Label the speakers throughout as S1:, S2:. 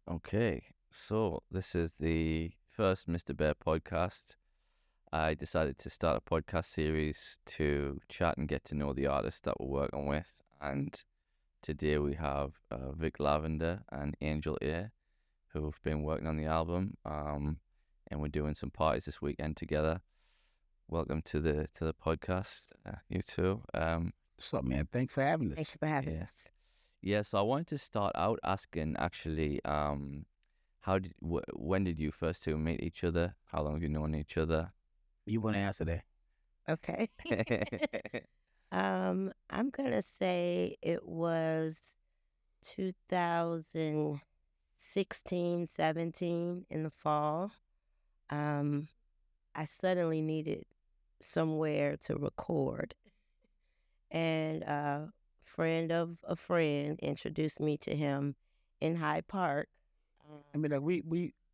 S1: Okay, so this is the first Mr. Bear podcast. I decided to start a podcast series to chat and get to know the artists that we're working with. And today we have Vick, Lavender and Angel Ear, who've been working on the album. And we're doing some parties this weekend together. Welcome to the podcast, you two.
S2: What's up, man? Thanks for having us.
S3: Thanks for having
S1: Yeah.
S3: us.
S1: Yeah, so I wanted to start out asking actually, when did you first two meet each other? How long have you known each other?
S2: You want to answer that?
S3: Okay. I'm gonna say it was 2016, 17 in the fall. I suddenly needed somewhere to record, and a friend of a friend introduced me to him in Hyde Park.
S2: I mean, like we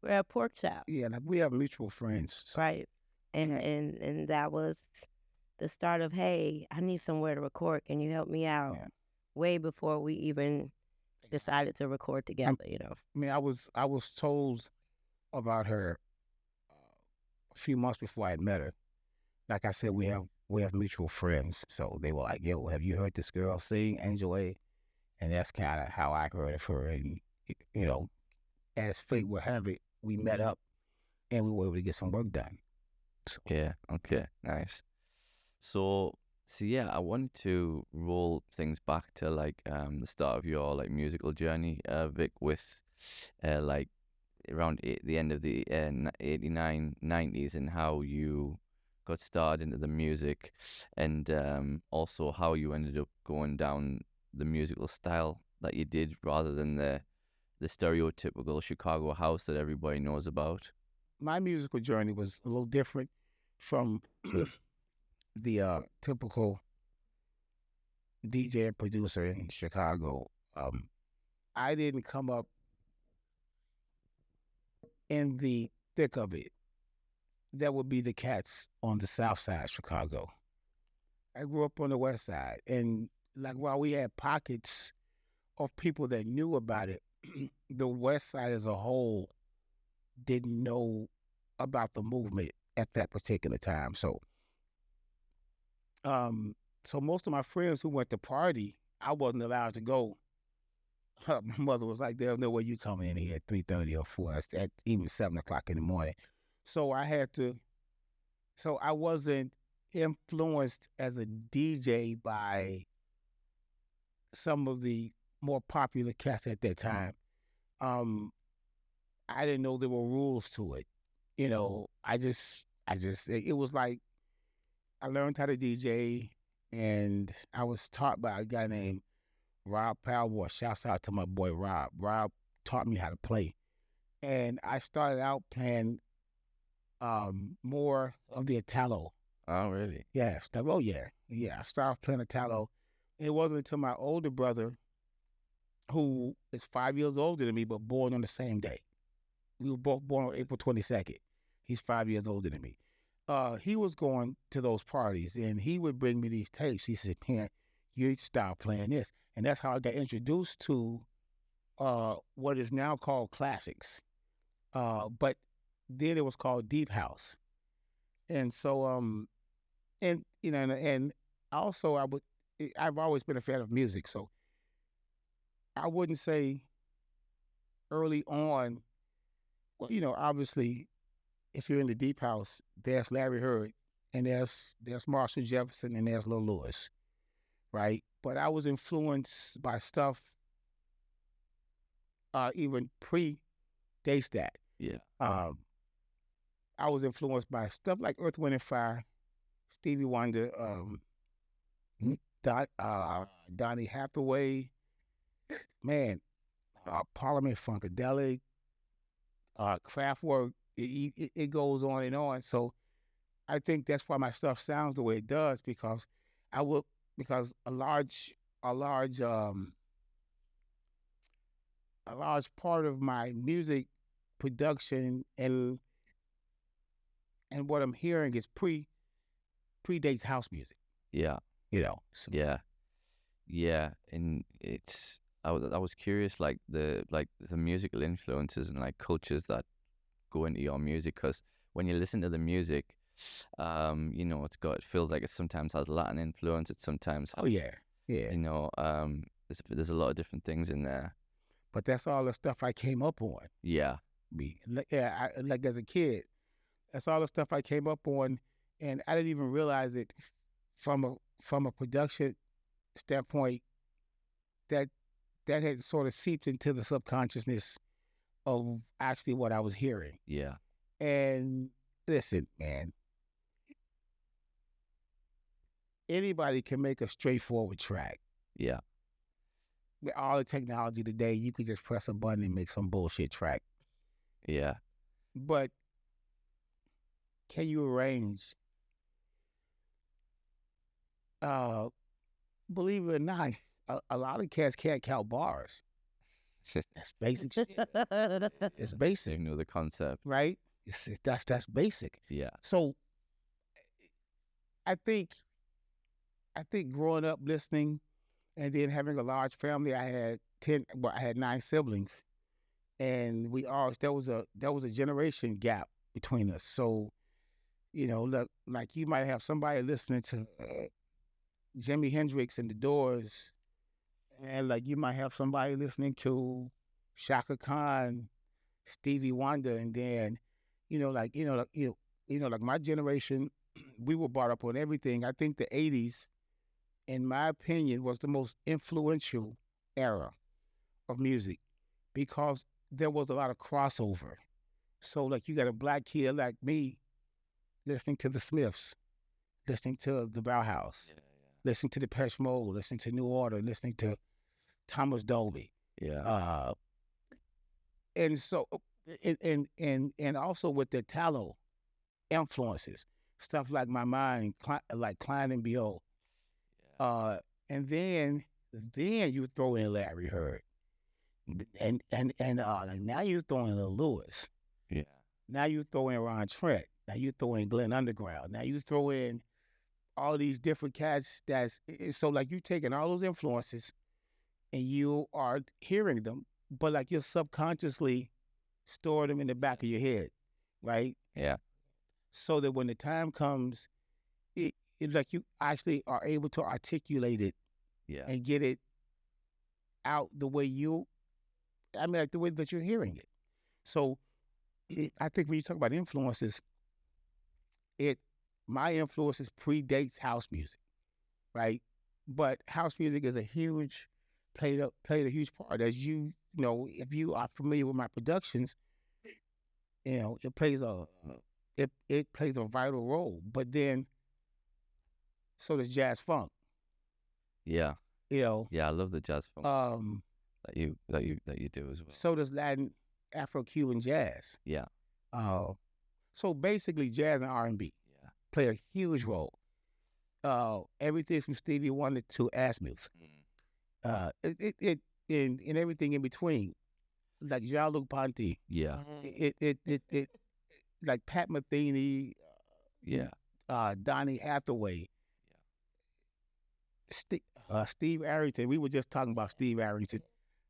S3: We're at a pork chop,
S2: like we have mutual friends. So,
S3: right? And that was the start of, hey, I need somewhere to record. Can you help me out?
S2: Yeah.
S3: Way before we even decided to record together,
S2: I mean, I was told about her a few months before I had met her. Like I said, we have mutual friends. So they were like, "Yo, have you heard this girl sing, Angel A?" And that's kind of how I heard of her. And as fate would have it, we met up and we were able to get some work done. So,
S1: Yeah, okay, nice. So yeah, I wanted to roll things back to the start of your musical journey, Vic, with like around the end of the 89, 90s and how you got started into the music and also how you ended up going down the musical style that you did rather than the stereotypical Chicago house that everybody knows about.
S2: my musical journey was a little different from the typical DJ and producer in Chicago. I didn't come up in the thick of it. That would be the cats on the south side of Chicago. I grew up on the west side, and like while we had pockets of people that knew about it, the west side as a whole didn't know about the movement at that particular time. So most of my friends who went to party, I wasn't allowed to go. My mother was like, "There's no way you coming in here at 3:30 or 4, at even 7 o'clock in the morning." So I wasn't influenced as a DJ by some of the more popular cats at that time. I didn't know there were rules to it. It was like I learned how to DJ, and I was taught by a guy named Rob Palmore. Shouts out to my boy Rob. Rob taught me how to play, and I started out playing more of the Italo.
S1: Oh, really?
S2: Yeah, I started playing Italo. It wasn't until my older brother, who is 5 years older than me, but born on the same day. We were both born on April 22nd. He's 5 years older than me. He was going to those parties, and he would bring me these tapes. He said, "Man, you need to start playing this." And that's how I got introduced to what is now called classics. But then it was called deep house. And so, and also I've always been a fan of music. So I wouldn't say early on, well, obviously, if you're in the deep house, there's Larry Heard, and there's Marshall Jefferson, and there's Lil Lewis, right? But I was influenced by stuff even pre-dates that.
S1: Yeah.
S2: I was influenced by stuff like Earth, Wind and Fire, Stevie Wonder, Donny Hathaway, man, Parliament Funkadelic, Kraftwerk. It goes on and on. So I think that's why my stuff sounds the way it does, because a large part of my music production and what I'm hearing is predates house music.
S1: Yeah.
S2: So.
S1: Yeah. Yeah. And it's I was curious, like the musical influences and like cultures that go into your music, because when you listen to the music, it feels like it sometimes has Latin influence. It sometimes,
S2: Oh yeah, yeah.
S1: there's a lot of different things in there.
S2: But that's all the stuff I came up on.
S1: Yeah,
S2: Like as a kid, that's all the stuff I came up on, and I didn't even realize it from a production standpoint that that had sort of seeped into the subconsciousness of actually what I was hearing.
S1: yeah,
S2: And listen, man, anybody can make a straightforward track.
S1: yeah,
S2: With all the technology today, you could just press a button and make some bullshit track.
S1: yeah,
S2: But can you arrange? Uh, Believe it or not, a lot of cats can't count bars. That's basic shit. It's
S1: they
S2: basic,
S1: know the concept.
S2: right? That's basic.
S1: Yeah,
S2: So I think growing up listening and then having a large family, I had 9 siblings, and there was a generation gap between us. So look, like you might have somebody listening to Jimi Hendrix and the Doors, and like you might have somebody listening to Shaka Khan, Stevie Wonder, and then like my generation, we were brought up on everything. I think the '80s, in my opinion, was the most influential era of music because there was a lot of crossover. So like you got a black kid like me listening to the Smiths, listening to the Bauhaus, listening to Depeche Mode, listening to New Order, listening to Thomas Dolby.
S1: yeah,
S2: And so and also with the Italo influences, stuff like My Mind, like Klein and Biot. And then you throw in Larry Heard. And now you throw in Lil Lewis.
S1: yeah,
S2: Now you throw in Ron Trent. Now you throw in Glenn Underground. Now you throw in all these different cats. So like you taking all those influences and you are hearing them, but like you're subconsciously store them in the back of your head, right?
S1: yeah,
S2: So that when the time comes, it like you actually are able to articulate it
S1: yeah,
S2: and get it out the way like the way that you're hearing it. So I think when you talk about influences, my influences predates house music, right? But house music is played a huge part. As if you are familiar with my productions, it plays a vital role. But then so does jazz funk.
S1: yeah,
S2: You know,
S1: yeah. I love the jazz funk
S2: um,
S1: that you do as well.
S2: so does Latin Afro-Cuban jazz.
S1: Yeah,
S2: So basically, jazz and R&B
S1: yeah,
S2: play a huge role. Everything from Stevie Wonder to Asmuth. And everything in between, like Jean-Luc Ponty.
S1: yeah,
S2: It like Pat Metheny,
S1: yeah,
S2: Donny Hathaway, Steve Arrington. We were just talking about Steve Arrington.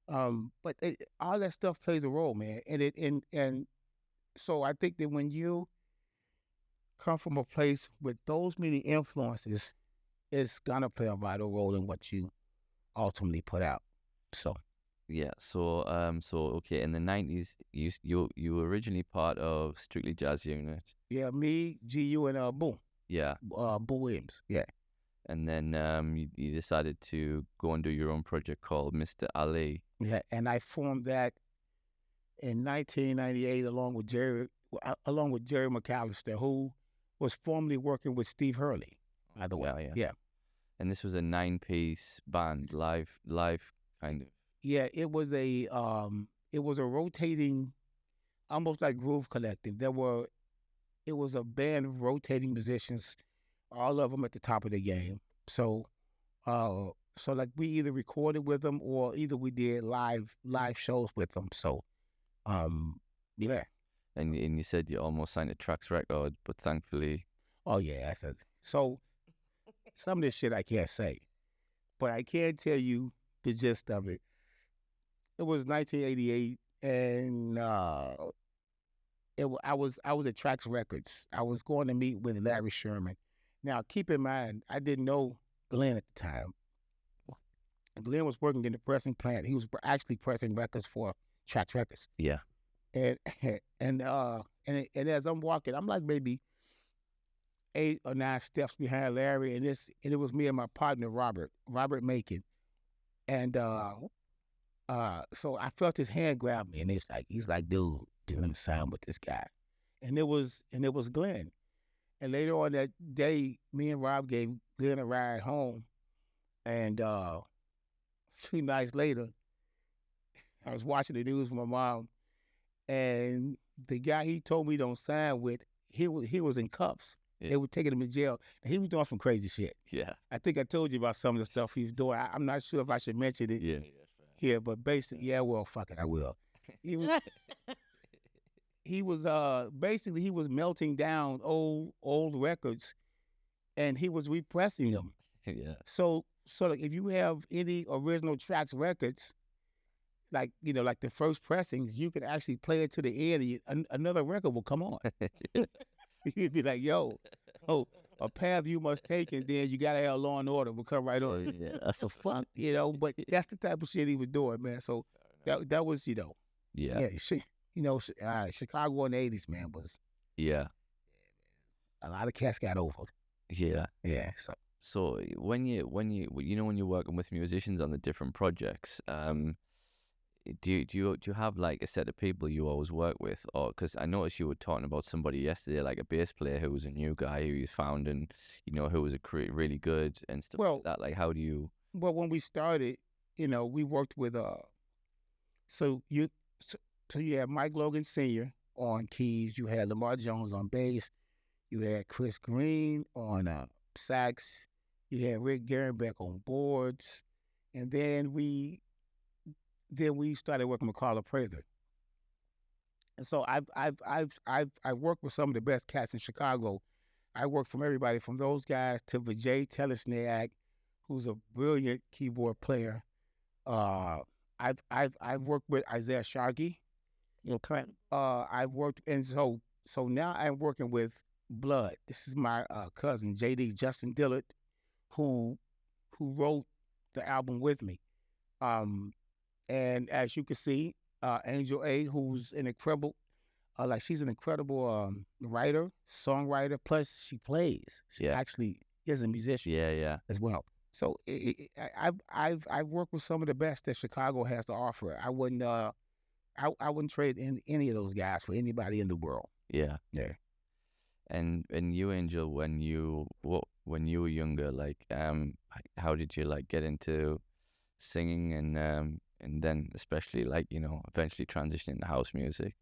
S2: But all that stuff plays a role, man. And so I think that when you come from a place with those many influences, it's gonna play a vital role in what you ultimately put out. So
S1: yeah. So okay, in the 90s, you were originally part of Strictly Jazz Unit.
S2: yeah, me, GU, and Boo
S1: Yeah,
S2: Williams. Yeah,
S1: and then you decided to go and do your own project called Mr. Ali.
S2: yeah. And I formed that in 1998 along with Jerry McAllister, who was formerly working with Steve Hurley, by the way.
S1: Yeah, yeah.
S2: Yeah.
S1: And this was a 9-piece band, live kind of.
S2: Yeah, it was a rotating, almost like Groove Collective. It was a band of rotating musicians, all of them at the top of their game. So like we either recorded with them or either we did live shows with them. So yeah.
S1: And you said you almost signed a Trax record, but thankfully,
S2: Oh yeah, so some of this shit I can't say, but I can tell you the gist of it. It was 1988, and I was at Trax Records. I was going to meet with Larry Sherman. Now, keep in mind, I didn't know Glenn at the time. Glenn was working in the pressing plant. He was actually pressing records for Trax Records.
S1: Yeah.
S2: And and as I'm walking, I'm like maybe 8 or 9 steps behind Larry, and it was me and my partner Robert Macon. And so I felt his hand grab me, and he's like, dude, doing the sound with this guy. And it was Glenn. And later on that day, me and Rob gave Glenn a ride home. And 3 nights later, I was watching the news with my mom, and the guy he told me don't sign with, he was in cuffs.
S1: Yeah.
S2: They were taking him to jail, and he was doing some crazy shit.
S1: Yeah.
S2: I think I told you about some of the stuff he was doing. I'm not sure if I should mention it
S1: Yeah.
S2: here, but basically, yeah, well, fuck it, I will. He was basically he was melting down old records, and he was repressing them.
S1: Yeah.
S2: So like if you have any original Trax records, like like the first pressings, you can actually play it to the end, and another record will come on. You'd be like, yo, a path you must take, and then you gotta have Law and Order will come right on.
S1: Yeah. That's
S2: So fuck, but that's the type of shit he was doing, man. So that was
S1: Yeah.
S2: Chicago in the 80s, man, was
S1: Yeah.
S2: a lot of cats got over.
S1: Yeah.
S2: Yeah.
S1: So when you're working with musicians on the different projects, do you have like a set of people you always work with, or because I noticed you were talking about somebody yesterday, like a bass player who was a new guy who you found, and who was really good and stuff like that. Like, how do you?
S2: Well, when we started, we worked with so you had Mike Logan Sr. on keys, you had Lamar Jones on bass, you had Chris Green on sax, you had Rick Garenbeck on boards, and then we started working with Carla Prather. And so I've worked with some of the best cats in Chicago. I worked from everybody from those guys to Vijay Telesniak, who's a brilliant keyboard player. I've worked with Isaiah Sharkey.
S3: Incredible.
S2: I've worked, and so now I'm working with Blood. This is my cousin JD Justin Dillard, who wrote the album with me. And as you can see, Angel A, who's an incredible, she's an incredible writer, songwriter. Plus, she plays. She actually is a musician.
S1: Yeah.
S2: As well. So I've worked with some of the best that Chicago has to offer. I wouldn't trade in any of those guys for anybody in the world.
S1: Yeah.
S2: Yeah.
S1: And you, Angel, when you were younger, like how did you like get into singing, and then especially like eventually transitioning to house music?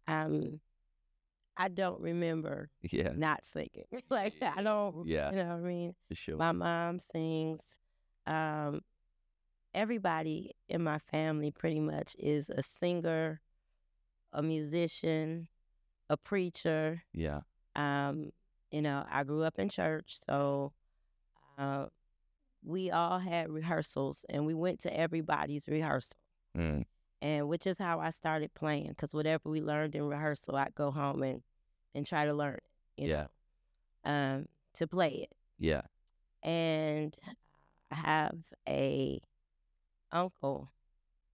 S3: I don't remember
S1: Yeah.
S3: not singing. Like I don't.
S1: Yeah.
S3: You know what I mean?
S1: For sure.
S3: My mom sings. Everybody in my family pretty much is a singer, a musician, a preacher.
S1: Yeah.
S3: I grew up in church, so we all had rehearsals, and we went to everybody's rehearsal.
S1: Mm.
S3: And which is how I started playing, because whatever we learned in rehearsal, I'd go home and try to learn it, to play it.
S1: Yeah.
S3: And I have a uncle,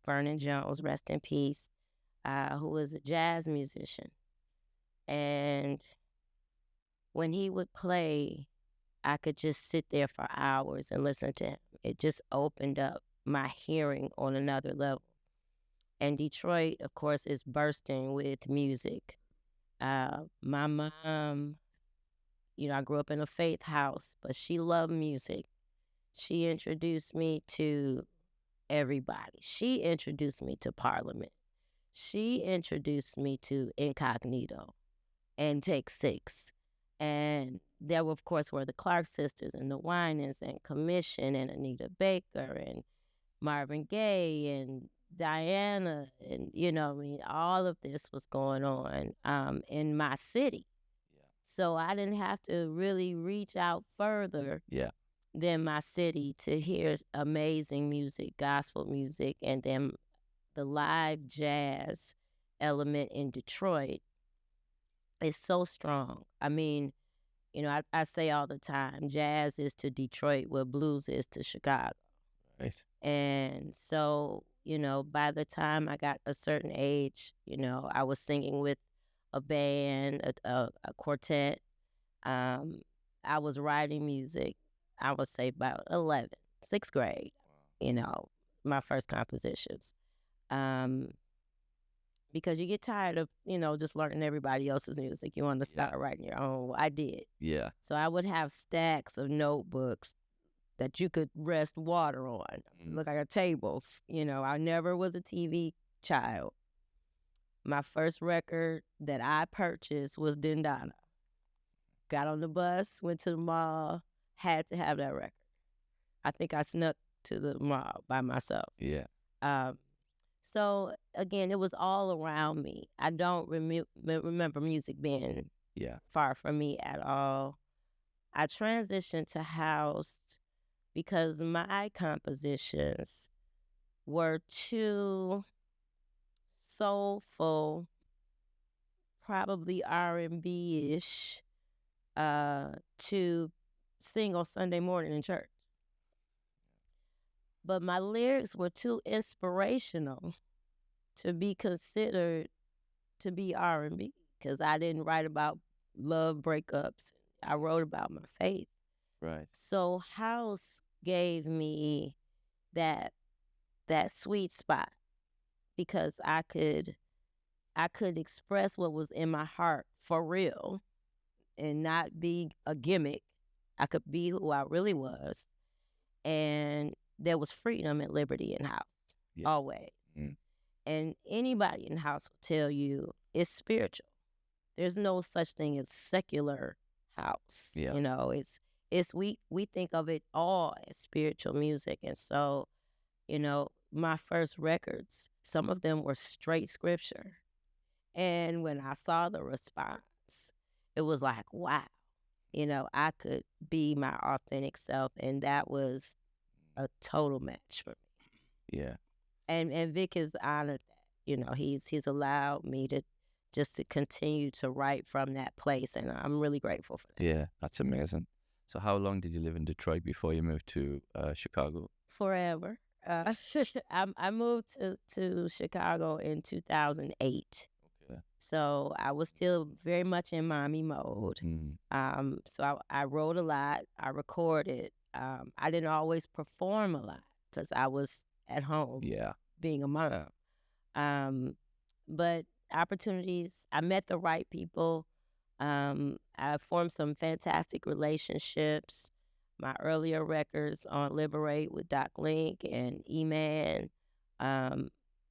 S3: Vernon Jones, rest in peace, who was a jazz musician. And when he would play, I could just sit there for hours and listen to him. It just opened up my hearing on another level. And Detroit, of course, is bursting with music. My mom, I grew up in a faith house, but she loved music. She introduced me to everybody. She introduced me to Parliament. She introduced me to Incognito and Take Six. And there, of course, were the Clark sisters and the Winans and Commission and Anita Baker and Marvin Gaye and Diana, and all of this was going on in my city.
S1: Yeah.
S3: So I didn't have to really reach out further than my city to hear amazing music, gospel music, and then the live jazz element in Detroit is so strong. I mean, I say all the time, jazz is to Detroit what blues is to Chicago.
S1: Right.
S3: And so, by the time I got a certain age, I was singing with a band, a quartet. I was writing music, I would say about 11, sixth grade, my first compositions. Because you get tired of, just learning everybody else's music. You want to start writing your own. Well, I did.
S1: Yeah.
S3: So I would have stacks of notebooks that you could rest water on. Look like a table. I never was a TV child. My first record that I purchased was Dindana. Got on the bus, went to the mall, had to have that record. I think I snuck to the mall by myself.
S1: Yeah.
S3: So again, it was all around me. I don't remember music being far from me at all. I transitioned to house because my compositions were too soulful, probably R&B-ish, to sing on Sunday morning in church. But my lyrics were too inspirational to be considered to be R&B because I didn't write about love breakups. I wrote about my faith.
S1: Right.
S3: So house gave me that sweet spot because I could express what was in my heart for real and not be a gimmick. I could be who I really was. And there was freedom and liberty in house, always. And anybody in house will tell you it's spiritual. There's no such thing as secular house.
S1: Yeah.
S3: It's we think of it all as spiritual music. And so, my first records, some of them were straight scripture. And when I saw the response, it was like, wow, I could be my authentic self. And that was a total match for me.
S1: Yeah.
S3: And Vick has honored that. He's allowed me to continue to write from that place, and I'm really grateful for that.
S1: Yeah, that's amazing. So how long did you live in Detroit before you moved to Chicago?
S3: Forever. I moved to Chicago in 2008.
S1: Okay.
S3: So I was still very much in mommy mode. So I wrote a lot. I recorded. I didn't always perform a lot because I was at home being a mom. But opportunities, I met the right people. I formed some fantastic relationships. My earlier records on Liberate with Doc Link and E-Man. I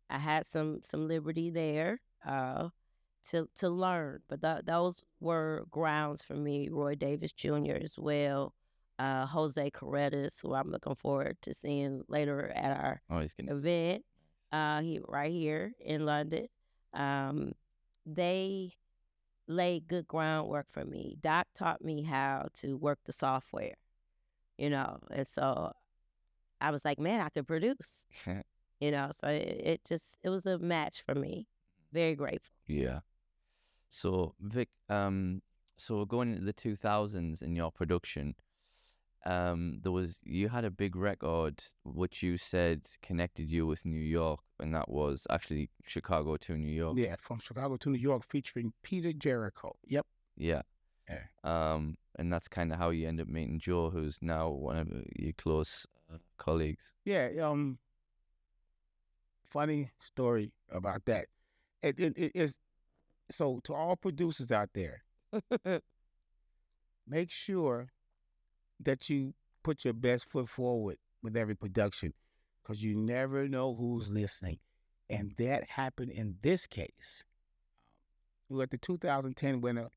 S3: had some liberty there to learn, but those were grounds for me. Roy Davis Jr. as well. Jose Corretas, who I'm looking forward to seeing later at our event. He right here in London. They laid good groundwork for me. Doc taught me how to work the software, and so I was like, man, I could produce, so it was a match for me. Very grateful.
S1: Yeah. So Vic, so going into the 2000s in your production, you had a big record which you said connected you with New York, and that was actually Chicago to New York.
S2: Yeah, from Chicago to New York, featuring Peter Jericho. Yep.
S1: Yeah. And that's kind of how you end up meeting Joe, who's now one of your close colleagues.
S2: Yeah. Funny story about that. It is so to all producers out there. Make sure that you put your best foot forward with every production, because you never know who's listening. And that happened in this case. We were at the 2010 Winter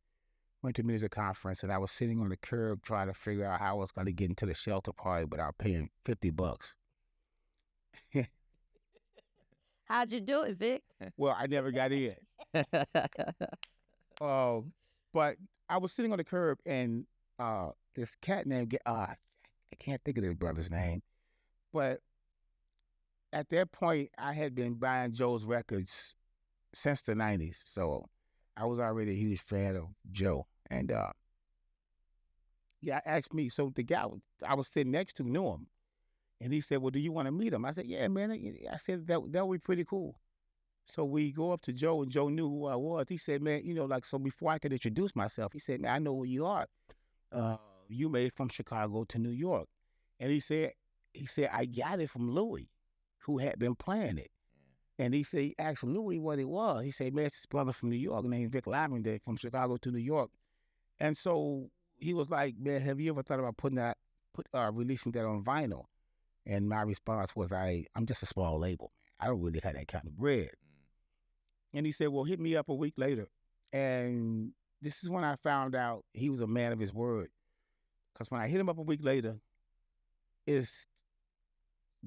S2: Music Conference, and I was sitting on the curb trying to figure out how I was going to get into the shelter party without paying $50.
S3: How'd you do it, Vic?
S2: Well, I never got in. But I was sitting on the curb, and this cat named I can't think of this brother's name, but at that point, I had been buying Joe's records since the '90s, so I was already a huge fan of Joe. And yeah, asked me. So the guy I was sitting next to knew him, and he said, "Well, do you want to meet him?" I said, "Yeah, man." I said that would be pretty cool. So we go up to Joe, and Joe knew who I was. He said, "Man, like so before I could introduce myself, he said, man, I know who you are. You made it from Chicago to New York." And he said, I got it from Louis, who had been playing it. And he asked Louis what it was. He said, man, it's his brother from New York named Vick Lavender from Chicago to New York. And so he was like, man, have you ever thought about releasing that on vinyl? And my response was, I'm just a small label, man. I don't really have that kind of bread. And he said, well, hit me up a week later. And this is when I found out he was a man of his word. Because when I hit him up a week later,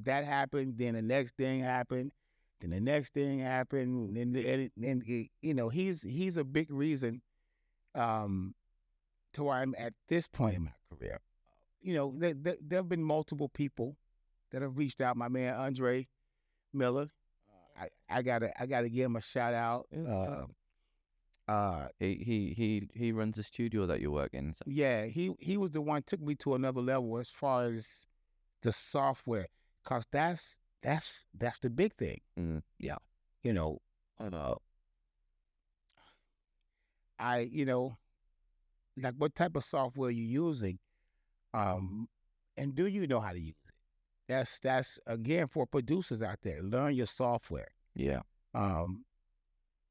S2: that happened, then the next thing happened, then the next thing happened, and he's a big reason to where I'm at this point in my career. There have been multiple people that have reached out. My man Andre Miller, I gotta give him a shout out.
S1: He runs the studio that you work in. So.
S2: Yeah, he was the one took me to another level as far as the software, cause that's the big thing.
S1: Yeah.
S2: Like what type of software are you using, and do you know how to use it? That's again for producers out there. Learn your software.
S1: Yeah.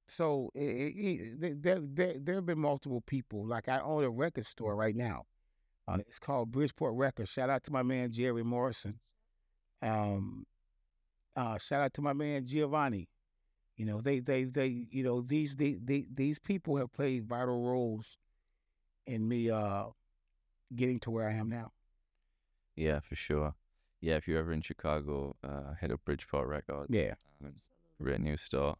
S2: So there have been multiple people. Like I own a record store right now. It's called Bridgeport Records. Shout out to my man Jerry Morrison. Shout out to my man Giovanni. These people have played vital roles in me getting to where I am now.
S1: Yeah, for sure. Yeah, if you're ever in Chicago, head up Bridgeport Records.
S2: Yeah.
S1: Great new store.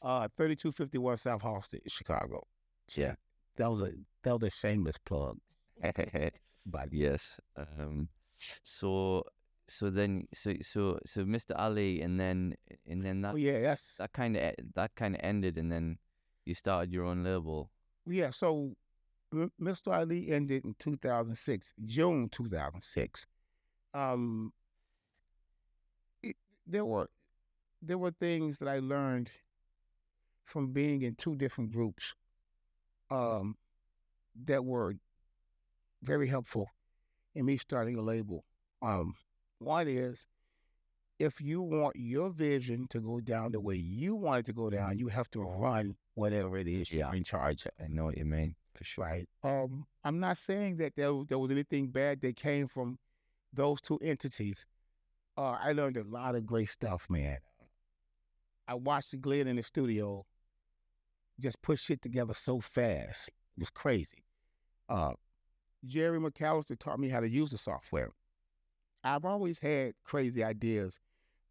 S2: 3251 South Halsted, Chicago.
S1: Yeah.
S2: That was a shameless plug. But
S1: yes. So Mr. Ali, and then that.
S2: Oh yeah,
S1: that kind of ended, and then you started your own label.
S2: Yeah. So Mr. Ali ended in 2006, June 2006. There were things that I learned from being in two different groups that were very helpful in me starting a label. One is, if you want your vision to go down the way you want it to go down, you have to run whatever it is you're in charge of.
S1: I know what you mean, for sure.
S2: Right. I'm not saying that there was anything bad that came from those two entities. I learned a lot of great stuff, man. I watched Glenn in the studio just put shit together so fast. It was crazy. Jerry McAllister taught me how to use the software. I've always had crazy ideas,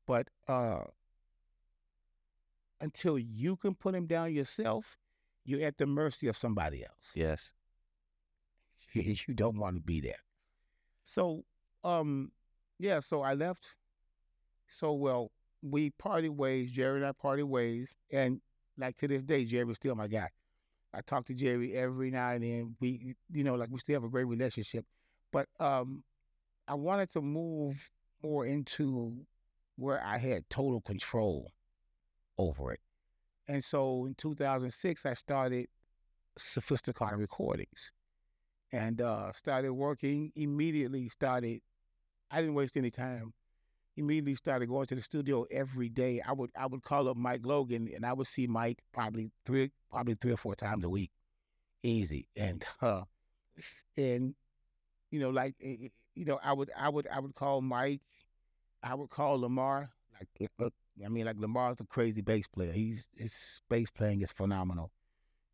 S2: but until you can put them down yourself, you're at the mercy of somebody else.
S1: Yes.
S2: You don't want to be there. So, so I left. So, well, we parted ways. Jerry and I parted ways. And like to this day, Jerry was still my guy. I talk to Jerry every now and then. We still have a great relationship. But I wanted to move more into where I had total control over it. And so in 2006, I started Sophisticated Recordings and started working immediately. I didn't waste any time. Immediately started going to the studio every day. I would call up Mike Logan, and I would see Mike probably three or four times a week, easy. And I would call Mike. I would call Lamar. Like Lamar's a crazy bass player. His bass playing is phenomenal.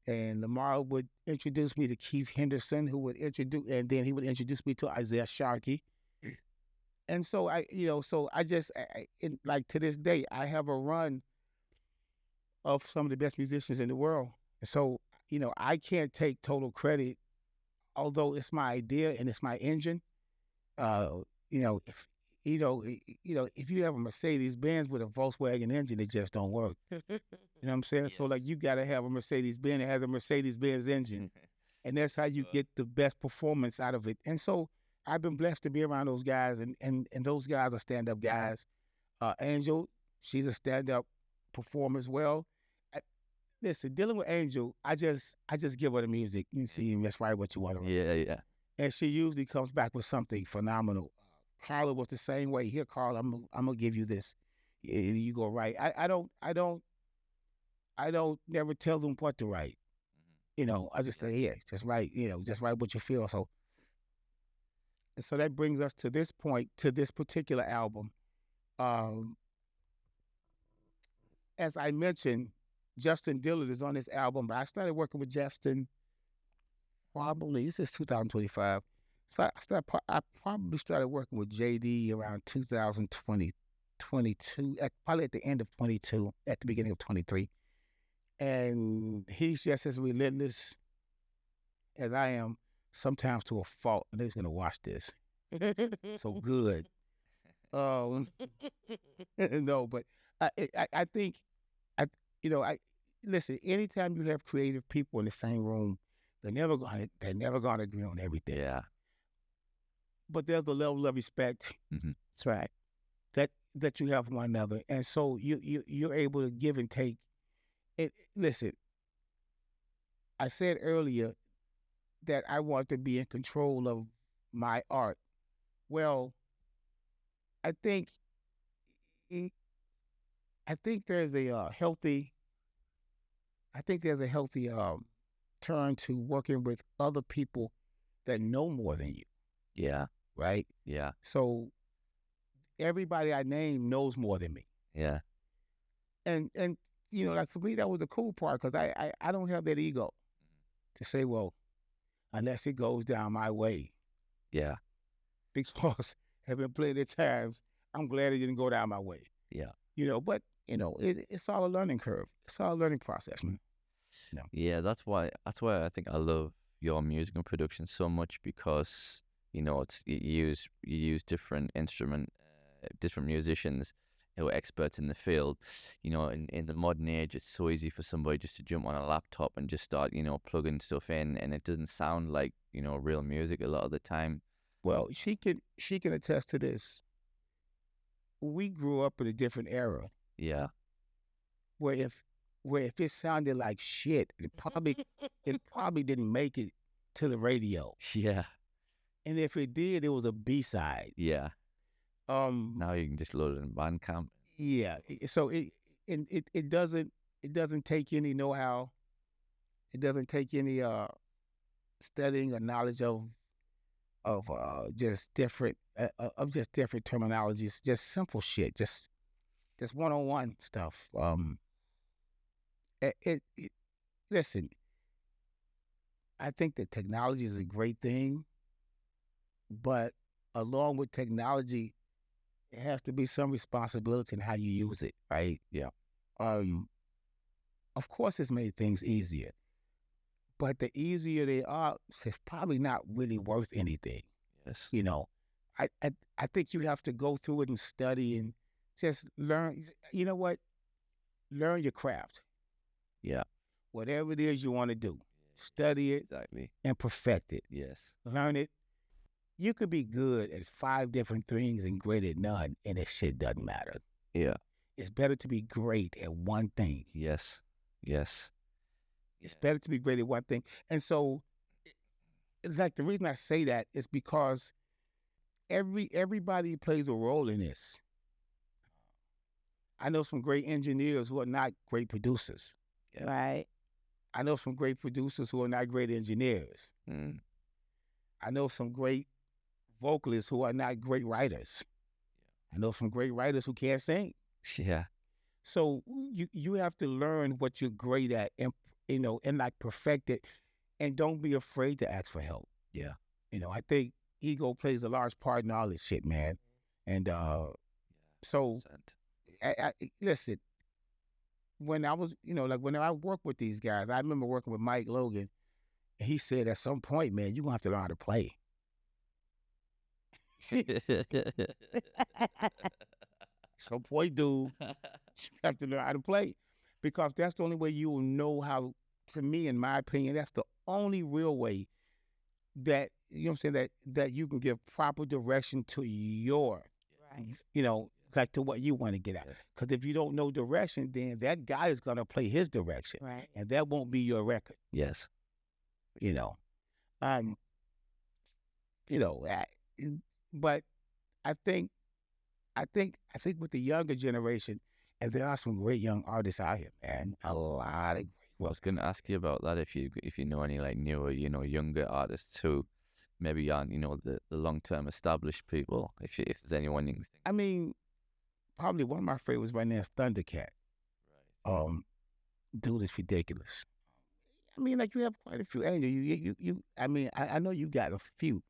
S2: And Lamar would introduce me to Keith Henderson, and then he would introduce me to Isaiah Sharkey. And so to this day, I have a run of some of the best musicians in the world. So, I can't take total credit, although it's my idea and it's my engine. if you have a Mercedes Benz with a Volkswagen engine, it just don't work. You know what I'm saying? So like
S1: Yes.
S2: you gotta have a Mercedes Benz that has a Mercedes Benz engine, and that's how you
S1: Sure.
S2: get the best performance out of it. And so I've been blessed to be around those guys, and those guys are stand up guys. Angel, she's a stand up performer as well. I, Listen, dealing with Angel, I just give her the music. You see, that's right what you want to write.
S1: Yeah, yeah.
S2: And she usually comes back with something phenomenal. Carla was the same way. Here, Carla, I'm gonna give you this. You go write. I don't never tell them what to write. I just say, yeah, just write. Just write what you feel. So, and so that brings us to this point, to this particular album. Um, as I mentioned, Justin Dillard is on this album, but I started working with Justin probably, this is 2025. So I probably started working with JD around 2020, 22, probably at the end of 22, at the beginning of 23. And he's just as relentless as I am, sometimes to a fault. And he's going to watch this. So good. No, but I think, listen, anytime you have creative people in the same room, they're never gonna agree on everything.
S1: Yeah.
S2: But there's a level of respect
S3: That's right.
S2: that you have for one another, and so you're able to give and take. And listen, I said earlier that I want to be in control of my art. Well, I think there's a healthy. I think there's a healthy turn to working with other people that know more than you.
S1: Yeah.
S2: Right?
S1: Yeah.
S2: So everybody I name knows more than me.
S1: Yeah.
S2: And like for me, that was the cool part because I don't have that ego to say, well, unless it goes down my way.
S1: Yeah.
S2: Because have been plenty of times, I'm glad it didn't go down my way.
S1: Yeah.
S2: But it's all a learning curve. It's all a learning process, man.
S1: Yeah, that's why I think I love your music and production so much because it's you use different different musicians who are experts in the field. In the modern age, it's so easy for somebody just to jump on a laptop and just start plugging stuff in, and it doesn't sound like real music a lot of the time.
S2: Well, she can attest to this. We grew up in a different era.
S1: Yeah.
S2: Where if it sounded like shit, it probably didn't make it to the radio.
S1: Yeah.
S2: And if it did, it was a B-side.
S1: Yeah. Now you can just load it in Bandcamp.
S2: Yeah. So it doesn't take any know-how. It doesn't take any studying or knowledge of just different terminologies, just simple shit, just one-on-one stuff. Listen, I think that technology is a great thing, but along with technology, there has to be some responsibility in how you use it, right?
S1: Yeah.
S2: Of course, it's made things easier, but the easier they are, it's probably not really worth anything.
S1: Yes.
S2: I think you have to go through it and study and just learn. You know what? Learn your craft.
S1: Yeah.
S2: Whatever it is you want to do, study it
S1: Exactly.
S2: and perfect it.
S1: Yes.
S2: Learn it. You could be good at 5 different things and great at none, and that shit doesn't matter.
S1: Yeah.
S2: It's better to be great at one thing.
S1: Yes. Yes.
S2: It's better to be great at one thing. And so, like, the reason I say that is because everybody plays a role in this. I know some great engineers who are not great producers.
S1: Yeah.
S3: Right.
S2: I know some great producers who are not great engineers. I know some great vocalists who are not great writers. I know some great writers who can't sing.
S1: Yeah.
S2: So you have to learn what you're great at and like perfect it, and don't be afraid to ask for help.
S1: Yeah.
S2: I think ego plays a large part in all this shit, man. And so I listen, when I was, like when I worked with these guys, I remember working with Mike Logan, and he said at some point, man, you're gonna have to learn how to play. So boy, dude, you have to learn how to play, because that's the only way you will know how. To me, in my opinion, that's the only real way that you know what I'm saying, that you can give proper direction to your,
S3: Right.
S2: like to what you want to get out.
S1: Yeah.
S2: Because if you don't know direction, then that guy is gonna play his direction,
S3: Right.
S2: and that won't be your record.
S1: Yes.
S2: You know, um, you know, uh, but I think I think with the younger generation, and there are some great young artists out here, man. A lot of great
S1: I was
S2: ones.
S1: gonna ask you about that if you know any like newer, younger artists who maybe aren't, the long term established people. If there's anyone you can think.
S2: I mean, probably one of my favorites right now is Thundercat. Um, Dude is ridiculous. I mean, like you have quite a few. Angel, you. I mean, I know you got a few.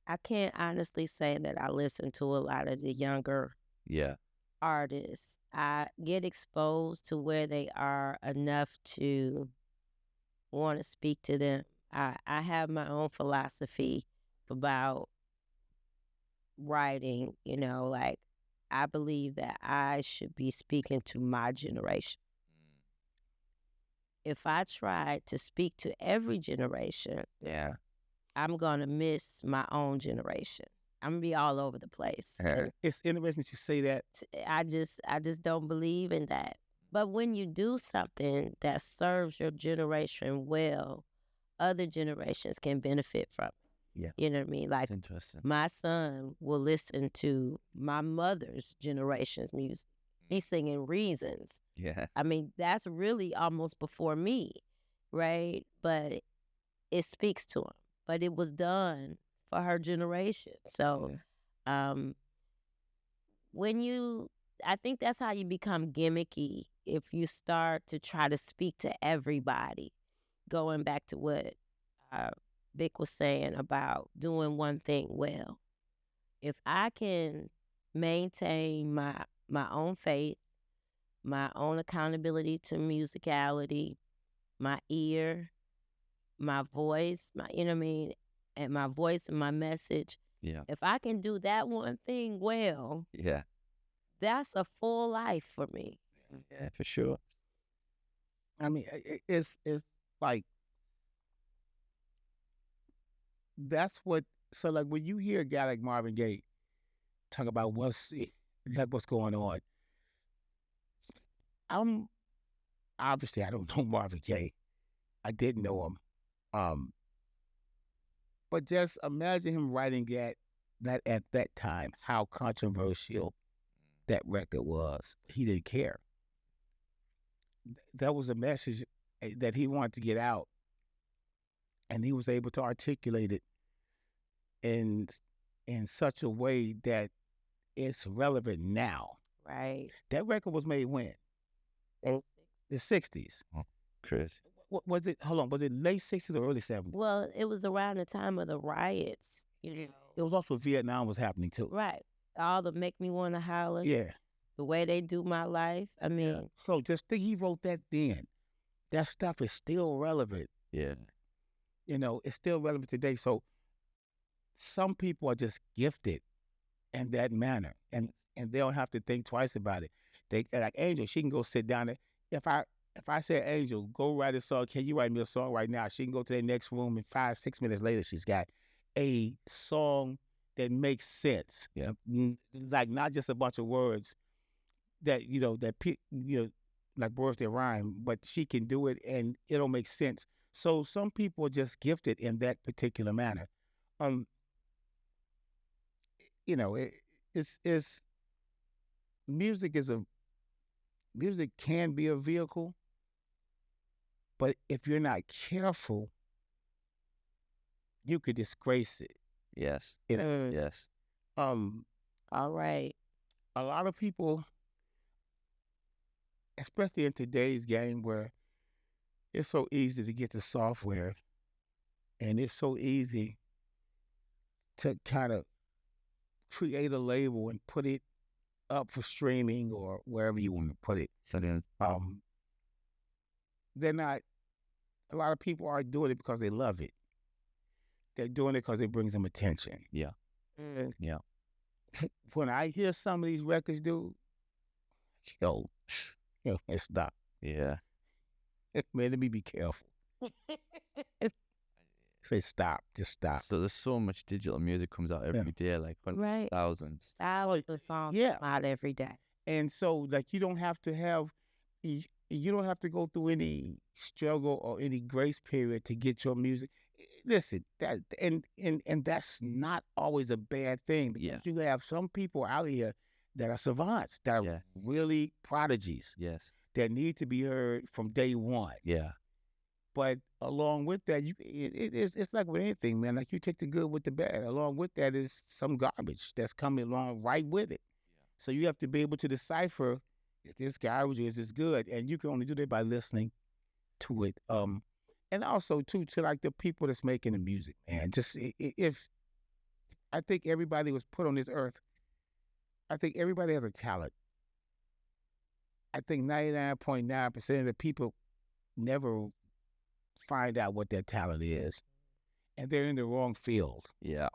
S3: I can't honestly say that I listen to a lot of the younger
S1: Yeah.
S3: artists. I get exposed to where they are enough to want to speak to them. I have my own philosophy about writing, like I believe that I should be speaking to my generation. If I try to speak to every generation,
S1: Yeah.
S3: I'm going to miss my own generation. I'm going to be all over the place. And
S2: It's interesting that you say that.
S3: I just don't believe in that. But when you do something that serves your generation well, other generations can benefit from it.
S1: Yeah.
S3: You know what I mean? Like
S1: It's interesting.
S3: my son will listen to my mother's generation's music. He's singing Reasons.
S1: Yeah.
S3: I mean, that's really almost before me, right? But it speaks to him. But it was done for her generation. So I think that's how you become gimmicky, if you start to try to speak to everybody. Going back to what Vick was saying about doing one thing well. If I can maintain my own faith, my own accountability to musicality, my ear, my voice, you know what I mean, and my voice and my message.
S1: Yeah.
S3: If I can do that one thing well,
S1: Yeah.
S3: that's a full life for me.
S1: Yeah, for sure.
S2: I mean, it's like that's what. So like when you hear a guy like Marvin Gaye talk about what's going on, I'm obviously I don't know Marvin Gaye. I didn't know him. But just imagine him writing that at that time, how controversial that record was. He didn't care. That was a message that he wanted to get out, and he was able to articulate it in such a way that it's relevant now.
S3: Right.
S2: That record was made when?
S3: And
S2: The 60s.
S1: Chris.
S2: What was it? Hold on. Was it late 60s or early 70s?
S3: well, it was around the time of the riots.
S2: It was also Vietnam was happening too.
S3: Right. All the make me want to holler.
S2: Yeah.
S3: The way they do my life. I mean,
S2: So just think he wrote that then. That stuff is still relevant.
S1: Yeah.
S2: It's still relevant today. So some people are just gifted in that manner, and they don't have to think twice about it. They like Angel. She can go sit down there. If I say, Angel, go write a song. Can you write me a song right now? She can go to the next room, and 5-6 minutes later, she's got a song that makes sense.
S1: Yeah.
S2: Like not just a bunch of words that like words that rhyme, but she can do it and it'll make sense. So some people are just gifted in that particular manner. It's music music can be a vehicle, but if you're not careful, you could disgrace it.
S1: Yes. Yes.
S3: all right.
S2: A lot of people, especially in today's game where it's so easy to get the software and it's so easy to kind of create a label and put it up for streaming or wherever you want to put it.
S1: So then,
S2: They're not, a lot of people aren't doing it because they love it. They're doing it because it brings them attention.
S1: yeah.
S2: And
S1: Yeah.
S2: when I hear some of these records, dude, yo, it's stop.
S1: Yeah.
S2: Man, let me be careful. Say stop, just stop.
S1: So there's so much digital music comes out every day, like
S3: Right.
S1: thousands.
S3: Thousands of songs
S2: Yeah.
S3: come out every day.
S2: And so, like, you don't have to have, you don't have to go through any struggle or any grace period to get your music. Listen, that and that's not always a bad thing, because
S1: Yeah.
S2: you have some people out here that are savants, that are
S1: Yeah.
S2: really prodigies,
S1: Yes.
S2: that need to be heard from day one.
S1: Yeah.
S2: But along with that, it's like with anything, man. Like, you take the good with the bad. Along with that is some garbage that's coming along right with it. So you have to be able to decipher if this garbage is this good, and you can only do that by listening to it. And also too, to like the people that's making the music, man. Just if I think everybody was put on this earth, I think everybody has a talent. I think 99.9% of the people never find out what their talent is, and they're in the wrong field.
S1: Yeah.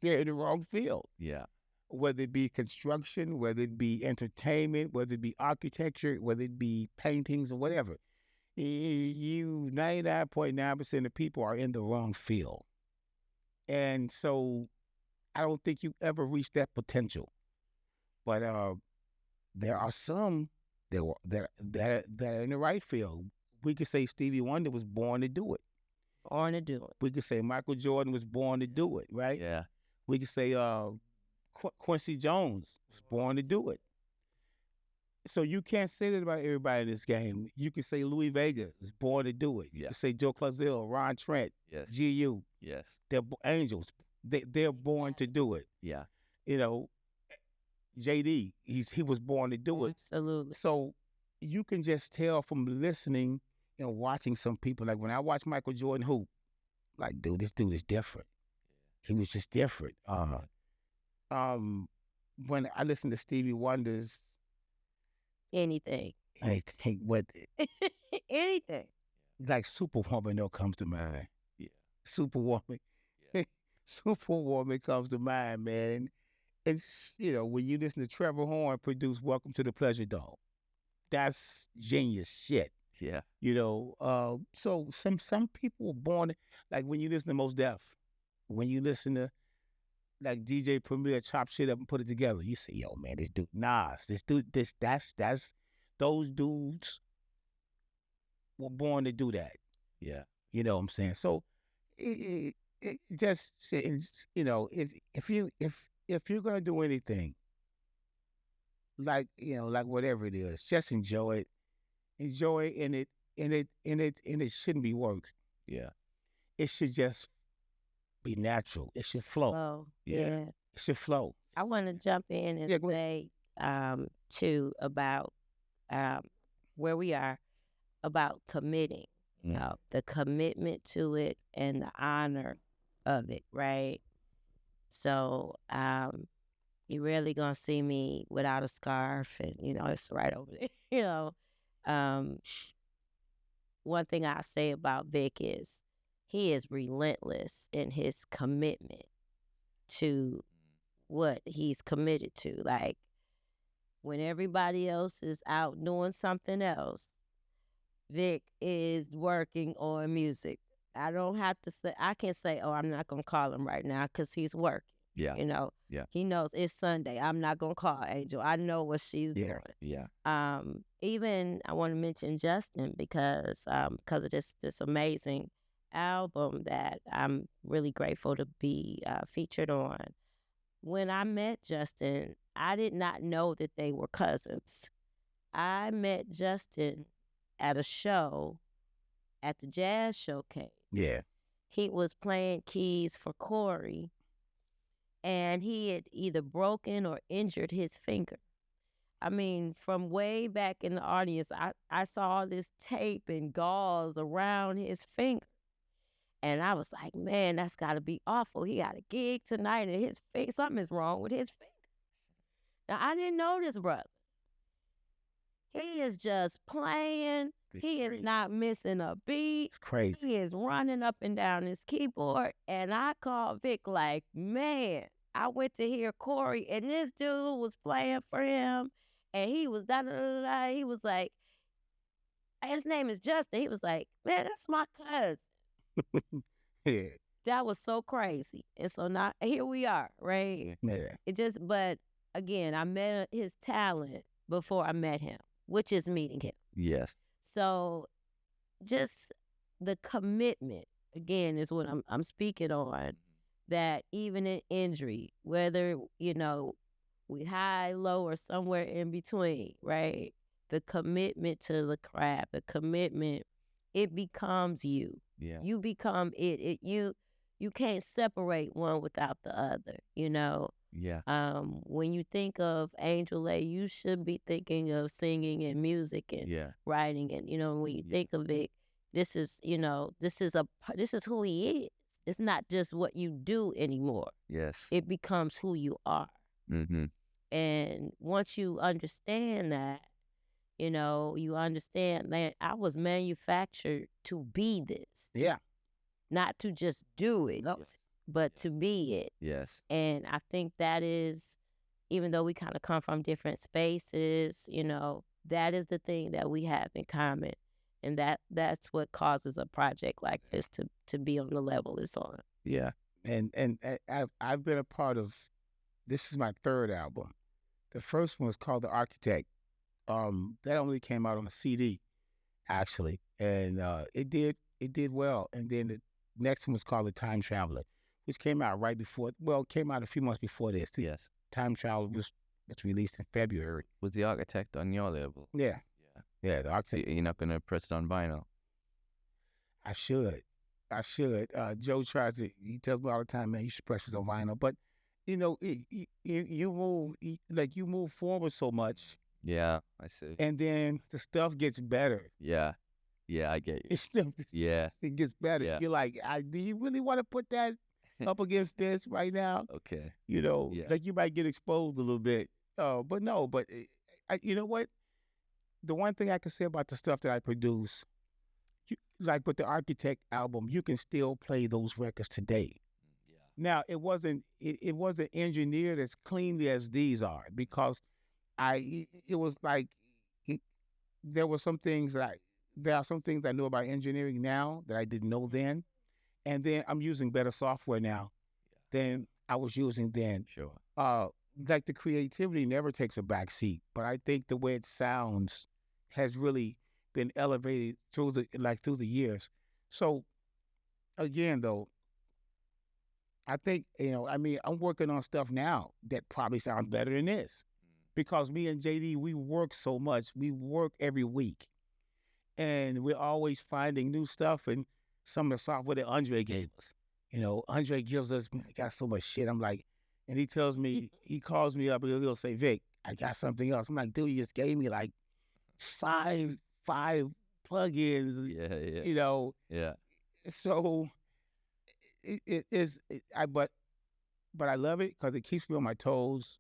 S2: They're in the wrong field.
S1: Yeah.
S2: Whether it be construction, whether it be entertainment, whether it be architecture, whether it be paintings or whatever. You 99.9% of people are in the wrong field. And so I don't think you ever reach that potential. But there are some that are in the right field. We could say Stevie Wonder was born to do it.
S3: Born to do it.
S2: We could say Michael Jordan was born to do it, right?
S1: Yeah.
S2: We could say Quincy Jones was born to do it. So you can't say that about everybody in this game. You can say Louis Vega was born to do it. You
S1: Yeah.
S2: can say Joe Clazell, Ron Trent,
S1: Yes.
S2: GU.
S1: Yes.
S2: They're angels. They're born to do it.
S1: Yeah.
S2: You know, JD, he was born to do it.
S3: Absolutely.
S2: So you can just tell from listening and watching some people. Like when I watch Michael Jordan hoop, like, dude, this dude is different. He was just different. When I listen to Stevie Wonder's,
S3: Anything.
S2: what
S3: Anything.
S2: like Superwoman though comes to mind.
S1: Yeah.
S2: Superwoman.
S1: Yeah.
S2: Superwoman comes to mind, man. And it's, when you listen to Trevor Horn produce Welcome to the Pleasure Dome, that's genius shit.
S1: Yeah.
S2: So some people were born, like when you listen to Mos Def, when you listen to like DJ Premier chop shit up and put it together, you say, yo, man, this dude, Nas, that's those dudes were born to do that.
S1: Yeah.
S2: You know what I'm saying? So it just, if you're gonna do anything, like like whatever it is, just enjoy it, and it shouldn't be work.
S1: Yeah.
S2: It should just be natural. It should flow.
S3: Well,
S1: Yeah.
S3: yeah.
S2: It should flow.
S3: I want to jump in and
S2: Yeah, go ahead.
S3: say, too, about where we are, about committing, the commitment to it and the honor of it, right? So you're rarely going to see me without a scarf and, it's right over there, One thing I say about Vick is he is relentless in his commitment to what he's committed to. Like, when everybody else is out doing something else, Vick is working on music. I don't have to say, I can say, oh, I'm not going to call him right now because he's working.
S1: Yeah. Yeah.
S3: He knows it's Sunday. I'm not going to call Angel. I know what she's doing.
S1: Yeah.
S3: Even I want to mention Justin because of this amazing album that I'm really grateful to be featured on. When I met Justin, I did not know that they were cousins. I met Justin at a show at the Jazz Showcase.
S2: Yeah.
S3: He was playing keys for Corey, and he had either broken or injured his finger. I mean, from way back in the audience, I saw this tape and gauze around his finger. And I was like, man, that's got to be awful. He got a gig tonight and his finger, something is wrong with his finger. Now, I didn't know this brother. He is just playing. He is not missing a beat.
S2: It's crazy.
S3: He is running up and down his keyboard. And I called Vick like, man, I went to hear Corey, and this dude was playing for him. And he was da-da-da-da. He was like, his name is Justin. He was like, man, that's my cousin.
S2: Yeah.
S3: That was so crazy. And so now here we are, right?
S2: Yeah.
S3: It just, but again, I met his talent before I met him, which is meeting him.
S1: Yes.
S3: So just the commitment, again, is what I'm speaking on, that even in injury, whether, we high, low, or somewhere in between, right? The commitment to the craft, the commitment, it becomes you.
S1: Yeah.
S3: You become it. You can't separate one without the other,
S1: Yeah.
S3: When you think of Angel A, you should be thinking of singing and music and writing, and when you think of it, this is who he is. It's not just what you do anymore.
S1: Yes.
S3: It becomes who you are.
S1: Mm-hmm.
S3: And once you understand that, you understand that I was manufactured to be this.
S2: Yeah.
S3: Not to just do it, but to be it.
S1: Yes.
S3: And I think that is, even though we kind of come from different spaces, that is the thing that we have in common. And that's what causes a project like this to be on the level it's on.
S1: Yeah.
S2: And I've been a part of, this is my third album. The first one was called The Architect. That only came out on a CD, actually. And it did well. And then the next one was called The Time Traveler, which came out it came out a few months before this.
S1: Yes.
S2: Time Traveler was released in February.
S1: Was The Architect on your label?
S2: Yeah. Yeah, The Architect.
S1: So you're not going to press it on vinyl?
S2: I should. Joe he tells me all the time, man, you should press this on vinyl. But, you move forward so much.
S1: Yeah, I see.
S2: And then the stuff gets better.
S1: Yeah. Yeah, I get you.
S2: It gets better.
S1: Yeah.
S2: You're like, do you really want to put that up against this right now?
S1: Okay.
S2: Like you might get exposed a little bit. But no, you know what? The one thing I can say about the stuff that I produce, like with the Architect album, you can still play those records today.
S1: Yeah.
S2: Now, it wasn't engineered as cleanly as these are, because it was like, there are some things I know about engineering now that I didn't know then. And then I'm using better software now than I was using then.
S1: Sure.
S2: Like the creativity never takes a back seat, but I think the way it sounds has really been elevated through the years. So again, though, I think, I'm working on stuff now that probably sounds better than this, because me and JD, we work so much. We work every week, and we're always finding new stuff. And some of the software that Andre gave us, Andre gives us, man, I got so much shit. I'm like, and he tells me, he calls me up and he'll say, Vic, I got something else. I'm like, dude, you just gave me like five plugins.
S1: Yeah. Yeah.
S2: So but I love it because it keeps me on my toes,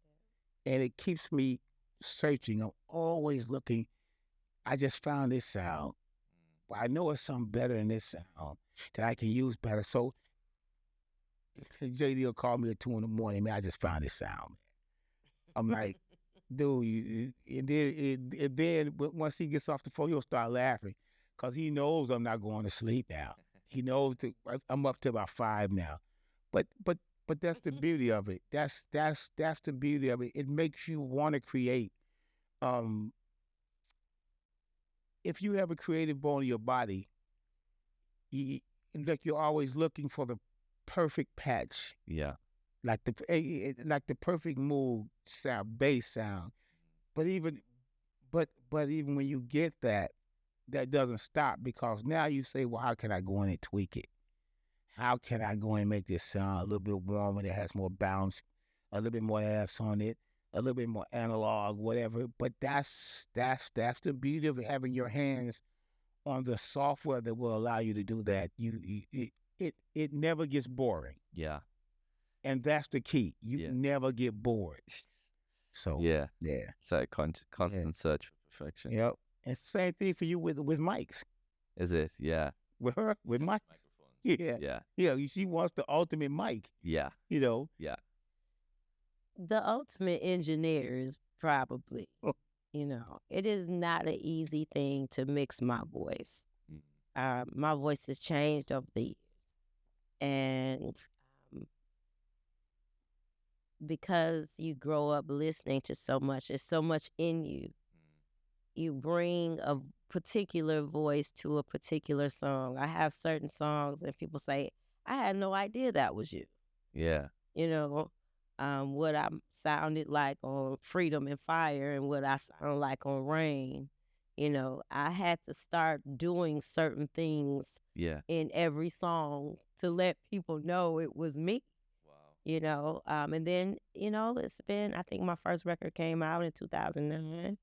S2: and it keeps me searching. I'm always looking. I just found this sound. But I know it's something better than this sound that I can use better. So JD will call me at 2 a.m, man, I just found this sound, man. I'm like, dude, and then once he gets off the phone, he'll start laughing, because he knows I'm not going to sleep now. He knows I'm up to about 5 now. But that's the beauty of it. That's the beauty of it. It makes you want to create. If you have a creative bone in your body, you're always looking for the perfect patch.
S1: Yeah.
S2: Like the perfect mood sound, bass sound. But even when you get that doesn't stop, because now you say, well, how can I go in and tweak it? How can I go in and make this sound a little bit warmer, that has more bounce, a little bit more ass on it, a little bit more analog, whatever. But that's the beauty of having your hands on the software that will allow you to do that. It never gets boring.
S1: Yeah.
S2: And that's the key. You never get bored. So
S1: yeah.
S2: Yeah.
S1: It's like constant search for perfection.
S2: Yep. It's the same thing for you with mics.
S1: Is it? Yeah.
S2: With her, with mics. Yeah.
S1: Yeah.
S2: Yeah. She wants the ultimate mic.
S1: Yeah.
S2: You know.
S1: Yeah.
S3: The ultimate engineer is probably, it is not an easy thing to mix my voice. My voice has changed over the years. And because you grow up listening to so much, there's so much in you. You bring a particular voice to a particular song. I have certain songs and people say, I had no idea that was you.
S1: Yeah.
S3: What I sounded like on Freedom and Fire and what I sound like on Rain. I had to start doing certain things in every song to let people know it was me. Wow. And then, it's been, I think my first record came out in 2009.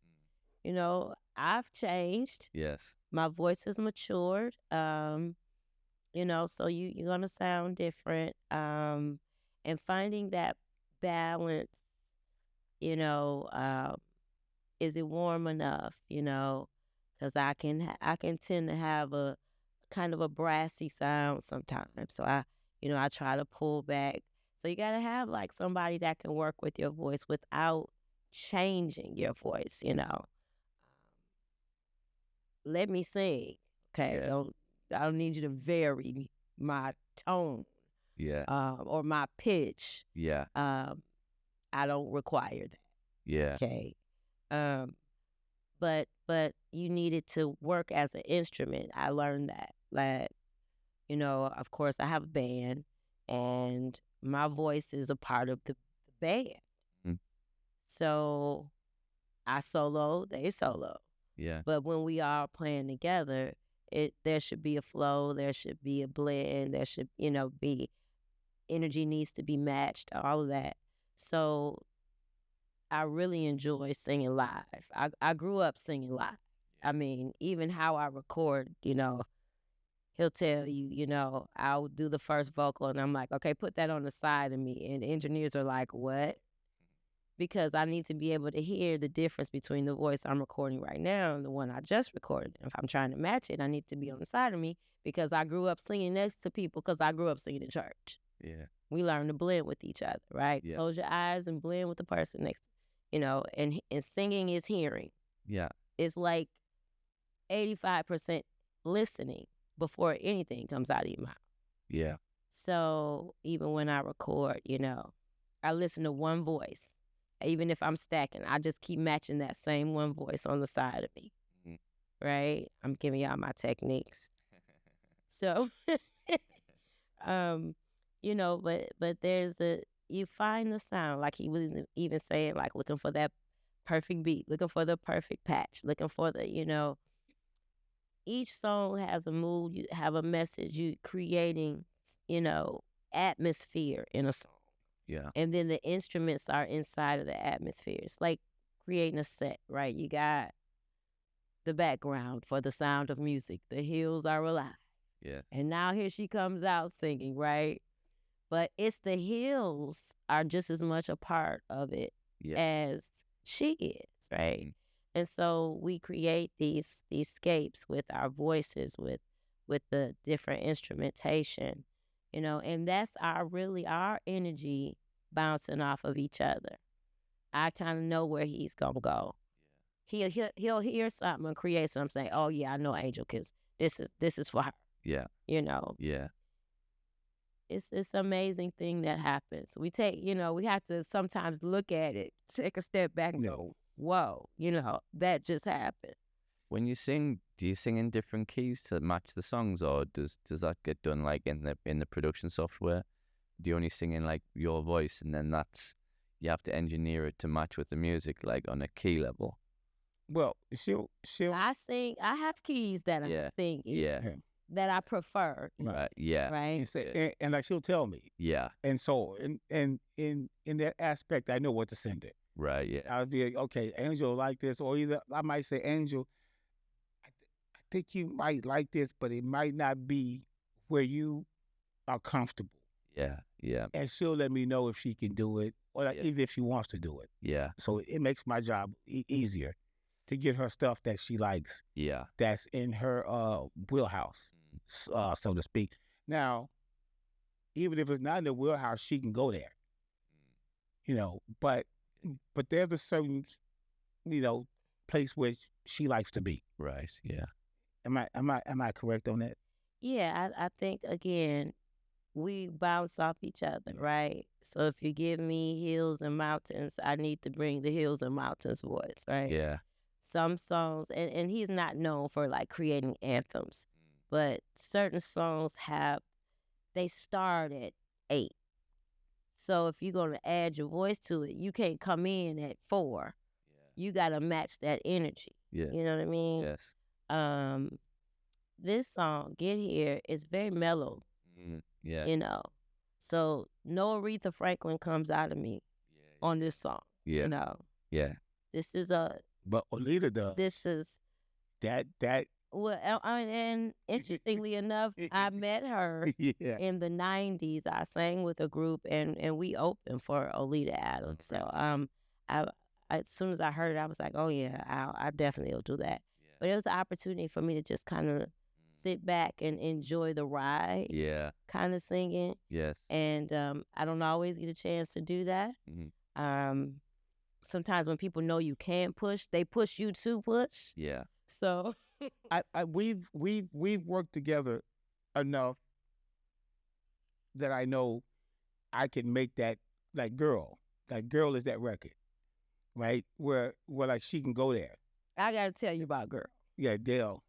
S3: I've changed.
S1: Yes.
S3: My voice has matured. So you're going to sound different. And finding that balance, is it warm enough, because I can tend to have a kind of a brassy sound sometimes. So I try to pull back. So you got to have like somebody that can work with your voice without changing your voice, Let me sing, okay?
S1: Yeah.
S3: I don't need you to vary my tone.
S1: Yeah.
S3: Or my pitch.
S1: Yeah.
S3: I don't require that.
S1: Yeah.
S3: Okay. But you needed to work as an instrument. I learned that. Of course I have a band and my voice is a part of the band. So I solo, they solo.
S1: Yeah.
S3: But when we are playing together, there should be a flow, there should be a blend, there should, be energy needs to be matched, all of that. So I really enjoy singing live. I grew up singing live. I mean, even how I record, he'll tell you, I'll do the first vocal and I'm like, okay, put that on the side of me. And engineers are like, what? Because I need to be able to hear the difference between the voice I'm recording right now and the one I just recorded. If I'm trying to match it, I need to be on the side of me because I grew up singing next to people because I grew up singing in church.
S1: Yeah.
S3: We learn to blend with each other, right?
S1: Yeah.
S3: Close your eyes and blend with the person next, and singing is hearing.
S1: Yeah.
S3: It's like 85% listening before anything comes out of your mouth.
S1: Yeah.
S3: So even when I record, I listen to one voice. Even if I'm stacking, I just keep matching that same one voice on the side of me, right? I'm giving y'all my techniques. So, but there's you find the sound, like he was even saying, like looking for that perfect beat, looking for the perfect patch, looking for the, each song has a mood, you have a message, you creating, atmosphere in a song.
S1: Yeah.
S3: And then the instruments are inside of the atmosphere. It's like creating a set, right? You got the background for the sound of music. The hills are alive.
S1: Yeah.
S3: And now here she comes out singing, right? But it's the hills are just as much a part of it as she is, right? And so we create these scapes with our voices, with the different instrumentation, and that's our energy bouncing off of each other. I kind of know where he's gonna go. He'll hear something and create something, saying, "Oh yeah, I know Angel, cause this is for her."
S1: Yeah. Yeah.
S3: It's an amazing thing that happens. We have to sometimes look at it, take a step back and go, whoa, that just happened.
S1: When you sing, do you sing in different keys to match the songs, or does that get done like in the production software? Do you only sing in like your voice and then you have to engineer it to match with the music, like on a key level?
S2: Well, she'll.
S3: I have keys that I sing in.
S1: Yeah.
S3: That I prefer.
S1: Right. Yeah.
S3: Right.
S2: And like she'll tell me.
S1: Yeah.
S2: And so in that aspect, I know what to send it.
S1: Right. Yeah.
S2: I'll be like, okay, Angel like this, or either I might say, Angel, I think you might like this, but it might not be where you are comfortable.
S1: Yeah. Yeah.
S2: And she'll let me know if she can do it, or even if she wants to do it.
S1: Yeah.
S2: So it makes my job easier to get her stuff that she likes,
S1: Yeah.
S2: that's in her wheelhouse, so to speak. Now, even if it's not in the wheelhouse, she can go there, you know. But there's a certain, you know, place where she likes to be.
S1: Right. Yeah.
S2: Am I correct on that?
S3: Yeah, I think again, we bounce off each other, right? So if you give me hills and mountains, I need to bring the hills and mountains voice, right?
S1: Yeah.
S3: Some songs, and he's not known for like creating anthems, but certain songs they start at 8. So if you're going to add your voice to it, you can't come in at 4. You got to match that energy.
S1: Yeah.
S3: You know what I mean?
S1: Yes.
S3: This song, Get Here, is very mellow,
S1: Yeah.
S3: you know. So no Aretha Franklin comes out of me on this song,
S1: Yeah.
S3: you know.
S1: Yeah.
S3: This is
S2: But Olita does.
S3: this is,
S2: That
S3: well, and interestingly enough, I met her
S2: yeah.
S3: in the 90s. I sang with a group and we opened for Olita Adams. So I as soon as I heard it, I was like, oh yeah, I definitely will do that. But it was an opportunity for me to just kind of sit back and enjoy the ride,
S1: Yeah.
S3: kind of singing.
S1: Yes.
S3: And I don't always get a chance to do that. Sometimes when people know you can push, they push you to push.
S1: Yeah.
S3: So
S2: we've worked together enough that I know I can make that, like Girl. Like Girl is that record, right? Where like she can go there.
S3: I got to tell you about Girl.
S2: Yeah, Dale.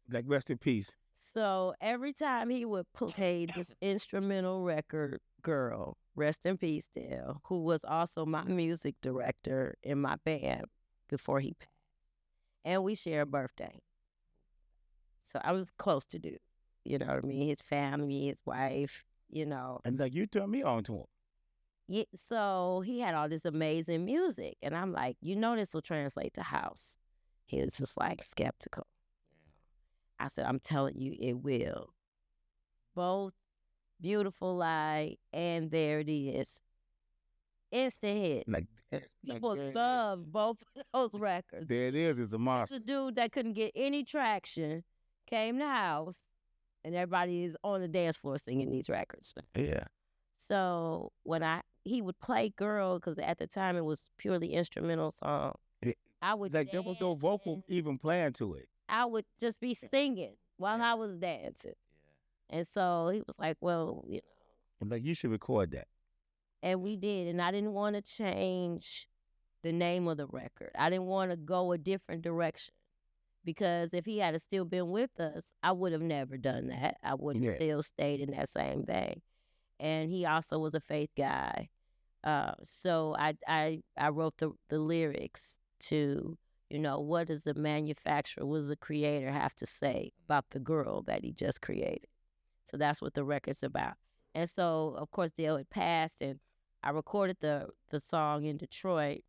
S2: Like rest in peace.
S3: So every time he would play this instrumental record, Girl, rest in peace, Dale, who was also my music director in my band before he passed. And we share a birthday. So I was close to dude. You know what I mean? His family, his wife, you know.
S2: And like you turned me on to him.
S3: Yeah, so he had all this amazing music. And I'm like, you know this will translate to house. He was just like skeptical. I said, I'm telling you, it will. Both Beautiful Lie and There It Is. Instant hit.
S2: Like
S3: People
S2: There It Is.
S3: love both of those records.
S2: There It Is the
S3: It's
S2: monster.
S3: a dude that couldn't get any traction, came to house, and everybody is on the dance floor singing these records.
S1: Yeah.
S3: So when he would play Girl, because at the time it was purely instrumental song, I would
S2: Like there was no
S3: dance
S2: vocal
S3: and
S2: even playing to it.
S3: I would just be singing while I was dancing. And so he was like, well, you know.
S2: And like you should record that.
S3: And we did. And I didn't want to change the name of the record. I didn't want to go a different direction. Because if he had still been with us, I would have never done that. I would have still stayed in that same thing. And he also was a faith guy. So I wrote the lyrics to, you know, what does the manufacturer, what does the creator have to say about the girl that he just created? So that's what the record's about. And so, of course, Dale had passed, and I recorded the song in Detroit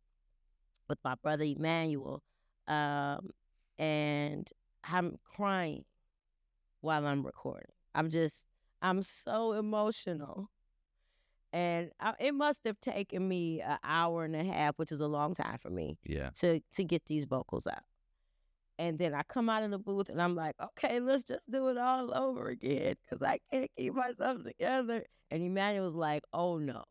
S3: with my brother Emmanuel, and I'm crying while I'm recording. I'm so emotional. And it must have taken me an hour and a half, which is a long time for me, to get these vocals out. And then I come out of the booth and I'm like, okay, let's just do it all over again because I can't keep myself together. And Emmanuel's like, oh no,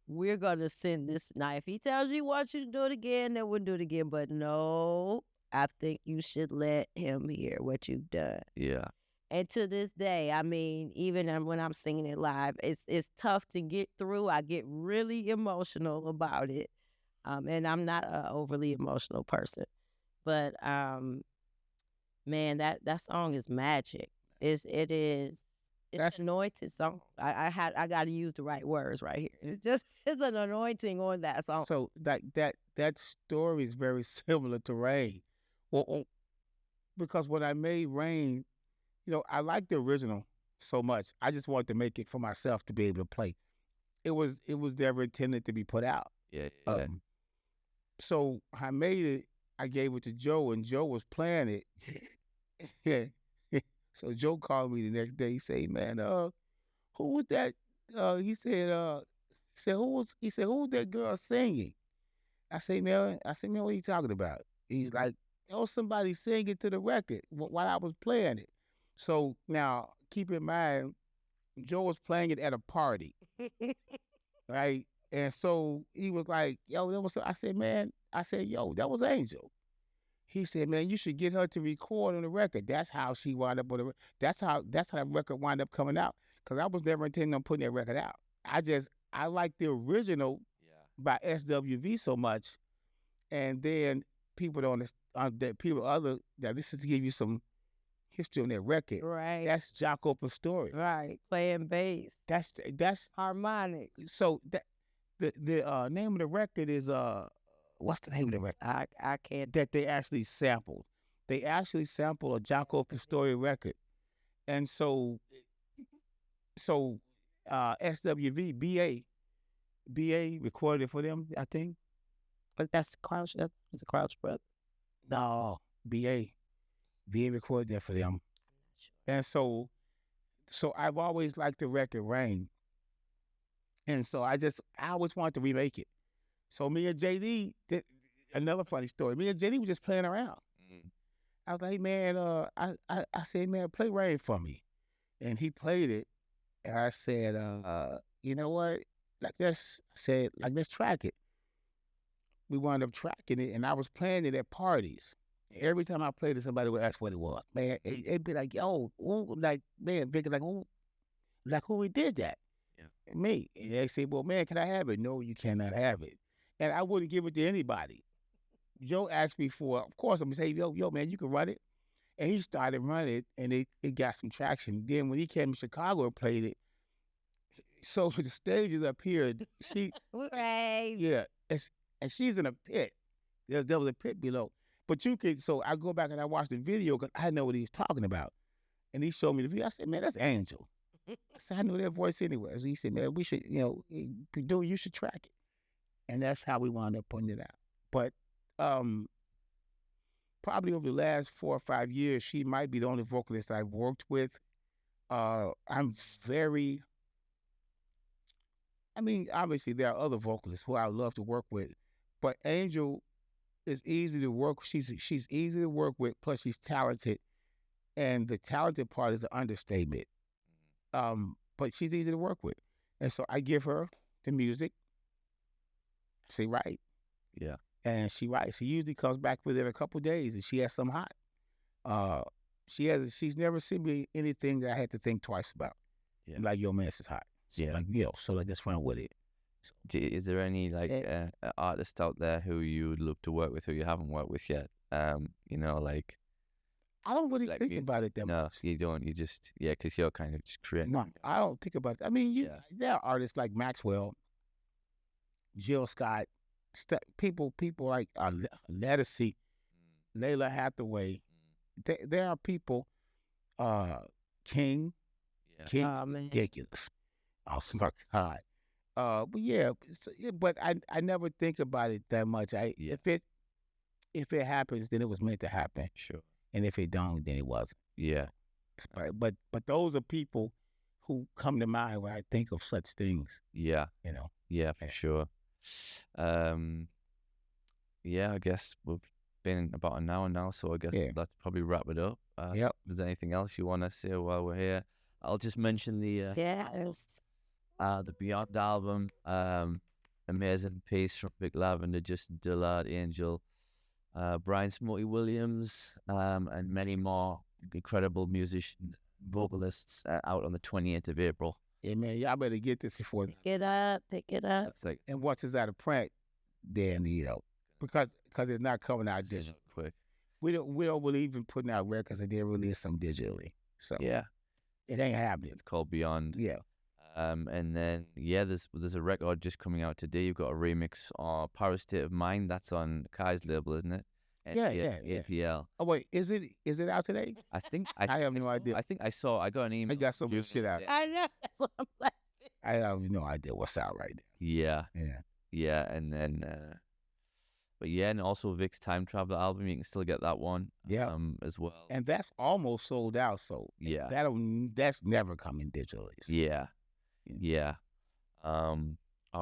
S3: we're going to send this. Now, if he tells you he wants you to do it again, then we'll do it again. But no, I think you should let him hear what you've done.
S1: Yeah.
S3: And to this day, I mean, even when I'm singing it live, it's tough to get through. I get really emotional about it. And I'm not an overly emotional person. But, man, that song is magic. It's an anointed song. I got to use the right words right here. It's an anointing on that song.
S2: So that story is very similar to Rain. Well, because when I made Rain, you know, I liked the original so much. I just wanted to make it for myself to be able to play. It was never intended to be put out.
S1: Yeah.
S2: So I made it. I gave it to Joe, and Joe was playing it. So Joe called me the next day. He said, "Man, who was that?" He said, who was that girl singing? I said, man, what are you talking about? He's like, there was somebody singing to the record while I was playing it. So now keep in mind, Joe was playing it at a party, right? And so he was like, "Yo, that was." I said, "Man," I said, "Yo, that was Angel." He said, "Man, you should get her to record on the record." That's how she wound up on the. That's how that record wound up coming out. Because I was never intending on putting that record out. I like the original by SWV so much, and then people don't that people other that this is to give you some history on that record.
S3: Right.
S2: That's Jocko Pastorius.
S3: Right. Playing bass.
S2: That's
S3: Harmonic.
S2: so that the name of the record is what's the name of the record
S3: I can't.
S2: that they actually sampled? They actually sampled a Jocko Pastorius record, and so SWV BA recorded it for them. I think
S3: But that's Crouch. It's a Crouch brother.
S2: no BA recorded that for them, and so I've always liked the record Rain, and so I always wanted to remake it. So me and JD did another funny story. Me and JD was just playing around. I was like, man, I said, man, play Rain for me, and he played it, and I said, you know what? Let's track it. We wound up tracking it, and I was playing it at parties. Every time I played it, somebody would ask what it was. Man, it'd be like, yo, ooh, like, man, Vick, like who did that?
S1: Yeah.
S2: Me. And they say, well, man, can I have it? No, you cannot have it. And I wouldn't give it to anybody. Joe asked me for, of course, I'm going to say, yo, man, you can run it. And he started running it, and it got some traction. Then when he came to Chicago and played it, so the stage is up here.
S3: Right.
S2: Yeah, and she's in a pit. There was a pit below. But you could, so I go back and I watch the video because I know what he was talking about. And he showed me the video. I said, man, that's Angel. I said, I knew that voice anyway. So he said, man, we should, you should track it. And that's how we wound up putting it out. But probably over the last 4 or 5 years, she might be the only vocalist I've worked with. Obviously there are other vocalists who I love to work with, but Angel is easy to work. She's easy to work with. Plus, she's talented, and the talented part is an understatement. But she's easy to work with, and so I give her the music. I say write,
S1: Yeah.
S2: and she writes. She usually comes back within a couple of days, and she has some hot. She's never sent me anything that I had to think twice about.
S1: Yeah.
S2: Like, yo, man, this is hot. So
S1: Yeah.
S2: So let's run with it.
S1: Is there any artist out there who you would love to work with who you haven't worked with yet? Like
S2: I don't really
S1: like
S2: think
S1: music?
S2: about it that
S1: No,
S2: much.
S1: you don't. You just because you're kind of just creating.
S2: No, I don't think about it. I mean,
S1: Yeah.
S2: there are artists like Maxwell, Jill Scott, people like Ledisi, Layla Hathaway. There are people, King,
S1: Yeah.
S2: King,
S3: Oh, man.
S2: ridiculous. Oh, my God. But yeah, but I never think about it that much.
S1: Yeah.
S2: If it happens, then it was meant to happen,
S1: Sure.
S2: and if it don't, then it wasn't.
S1: Yeah.
S2: But those are people who come to mind when I think of such things.
S1: Yeah. Yeah, for
S2: Yeah.
S1: sure. I guess we've been about an hour now, so I guess
S2: Yeah.
S1: let's probably wrap it up.
S2: Yep.
S1: If there's anything else you want to say while we're here, I'll just mention the
S3: Yes.
S1: the Beyond album, amazing piece from Vick, Lavender, Justin Dillard, Angel, Brian Smokey Williams, and many more incredible vocalists out on the 28th of April.
S2: Yeah, man, y'all better get this before.
S3: Pick it up.
S1: It's like
S2: And once it's out of print, then because it's not coming out digital.
S1: quick.
S2: We don't believe in putting out records and then release them digitally. So
S1: Yeah,
S2: it ain't happening.
S1: it's called Beyond.
S2: Yeah.
S1: And then there's a record just coming out today. You've got a remix of Paris State of Mind. That's on Kai's label, isn't it?
S2: Yeah.
S1: APL.
S2: Oh wait, is it out today?
S1: I think
S2: I have no idea.
S1: I think I got an email.
S2: I got so much
S1: from
S2: shit out.
S3: I know. That's what I'm like.
S2: I have no idea what's out right
S1: Yeah,
S2: now.
S1: yeah, and then and also Vick's Time Traveler album. You can still get that one.
S2: Yeah.
S1: As well.
S2: And that's almost sold out. So
S1: Yeah.
S2: that's never coming digitally. So,
S1: Yeah. All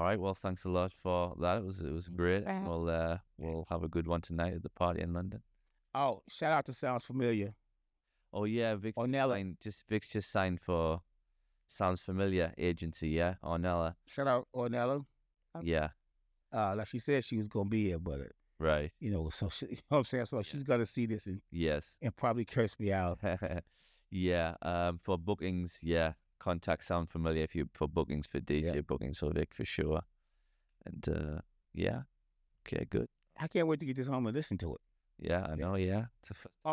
S1: right. Well, thanks a lot for that. It was great.
S3: Right.
S1: We'll have a good one tonight at the party in London.
S2: Oh, shout out to Sounds Familiar.
S1: Oh yeah,
S2: Ornella.
S1: Vic's just signed for Sounds Familiar agency, yeah. Ornella.
S2: Shout out Ornella.
S1: Yeah,
S2: Like she said she was gonna be here, but
S1: right.
S2: so she, you know what I'm saying? So she's gonna see this
S1: Yes.
S2: and probably curse me out.
S1: Yeah. For bookings, yeah. Contact Sound Familiar if you for bookings for DJ bookings for Vic for sure. And yeah. Okay, good.
S2: I can't wait to get this home and listen to it.
S1: Yeah, I know, yeah.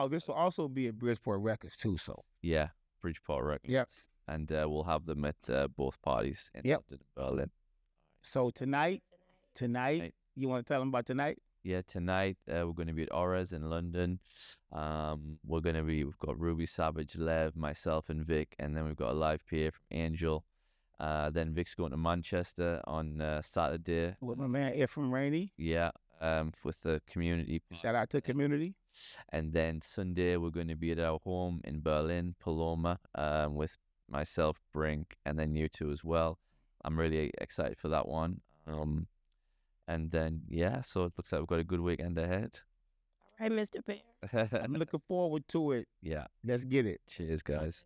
S2: This will also be at Bridgeport Records too, so.
S1: Yeah, Bridgeport Records.
S2: Yep.
S1: And we'll have them at both parties in
S2: Yep.
S1: London and Berlin.
S2: So tonight, you want to tell them about tonight?
S1: Yeah, tonight we're going to be at Auras in London. We've got Ruby Savage, Lev, myself, and Vic, and then we've got a live PA from Angel. Then Vic's going to Manchester on Saturday.
S2: With my man Ephraim Rainey.
S1: Yeah, with the community.
S2: Shout out to community.
S1: And then Sunday we're going to be at our home in Berlin, Paloma, with myself, Brink, and then you two as well. I'm really excited for that one. And then, yeah, so it looks like we've got a good weekend ahead.
S3: All right, Mr. Bear.
S2: I'm looking forward to it.
S1: Yeah.
S2: Let's get it.
S1: Cheers, guys.